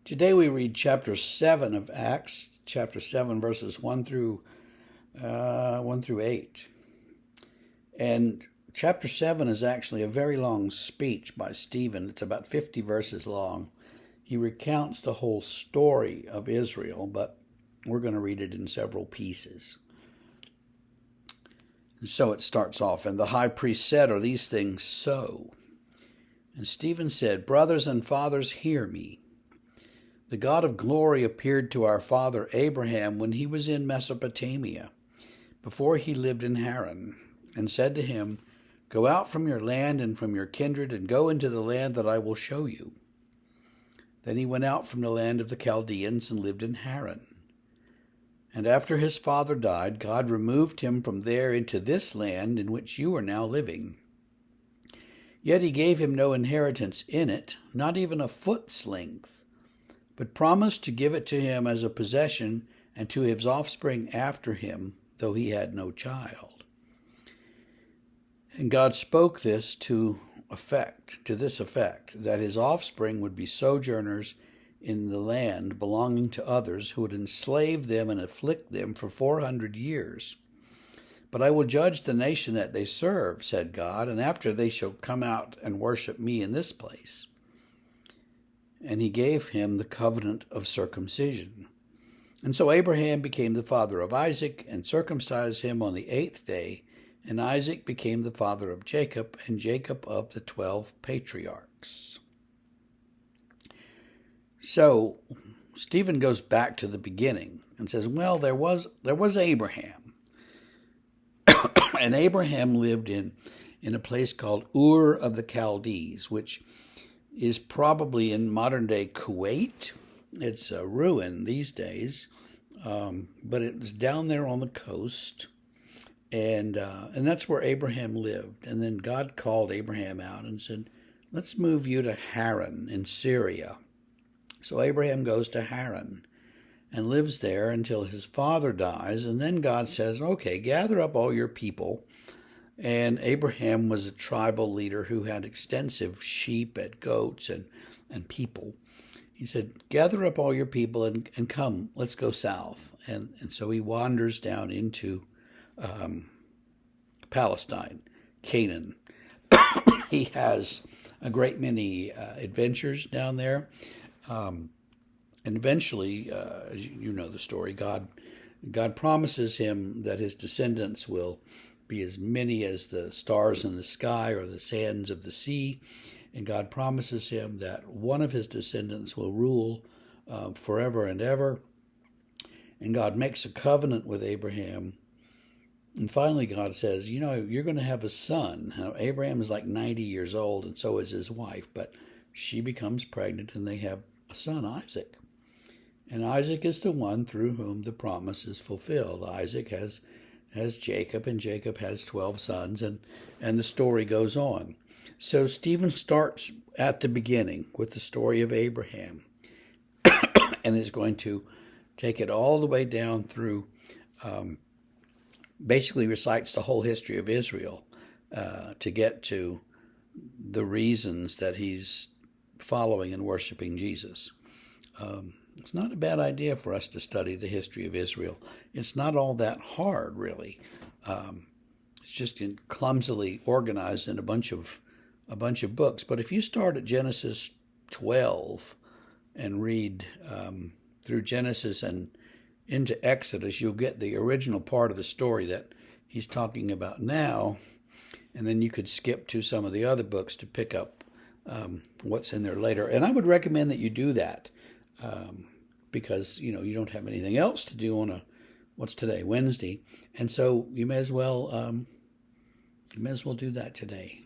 Today we read chapter 7 of Acts, chapter 7, verses 1 through 8. And chapter 7 is actually a very long speech by Stephen. It's about 50 verses long. He recounts the whole story of Israel, but we're going to read it in several pieces. And so it starts off, and the high priest said, "Are these things so?" And Stephen said, "Brothers and fathers, hear me. The God of glory appeared to our father Abraham when he was in Mesopotamia, before he lived in Haran, and said to him, 'Go out from your land and from your kindred, and go into the land that I will show you.' Then he went out from the land of the Chaldeans and lived in Haran. And after his father died, God removed him from there into this land in which you are now living. Yet he gave him no inheritance in it, not even a foot's length, but promised to give it to him as a possession and to his offspring after him, though he had no child. And God spoke this to this effect, that his offspring would be sojourners in the land belonging to others, who would enslave them and afflict them for 400 years. But I will judge the nation that they serve, said God, and after they shall come out and worship me in this place. And he gave him the covenant of circumcision. And so Abraham became the father of Isaac, and circumcised him on the 8th day, and Isaac became the father of Jacob, and Jacob of the 12 patriarchs. So Stephen goes back to the beginning and says, well, there was Abraham. And Abraham lived in a place called Ur of the Chaldees, which is probably in modern-day Kuwait. It's a ruin these days, but it's down there on the coast, and that's where Abraham lived. And then God called Abraham out and said, let's move you to Haran in Syria. So Abraham goes to Haran and lives there until his father dies, and then God says, okay, gather up all your people. And Abraham was a tribal leader who had extensive sheep and goats and people. He said, gather up all your people and come, let's go south. And so he wanders down into Palestine, Canaan. He has a great many adventures down there. And eventually, as you know the story, God promises him that his descendants will be as many as the stars in the sky or the sands of the sea. And God promises him that one of his descendants will rule forever and ever. And God makes a covenant with Abraham. And finally God says, you're going to have a son. Now, Abraham is like 90 years old, and so is his wife. But she becomes pregnant, and they have a son, Isaac. And Isaac is the one through whom the promise is fulfilled. Isaac has Jacob, and Jacob has 12 sons, and the story goes on. So Stephen starts at the beginning with the story of Abraham and is going to take it all the way down through, basically recites the whole history of Israel to get to the reasons that he's following and worshiping Jesus. It's not a bad idea for us to study the history of Israel. It's not all that hard, really. It's just clumsily organized in a bunch of books. But if you start at Genesis 12 and read through Genesis and into Exodus, you'll get the original part of the story that he's talking about now, and then you could skip to some of the other books to pick up what's in there later. And I would recommend that you do that. Because you don't have anything else to do on what's today, Wednesday, and so you may as well do that today.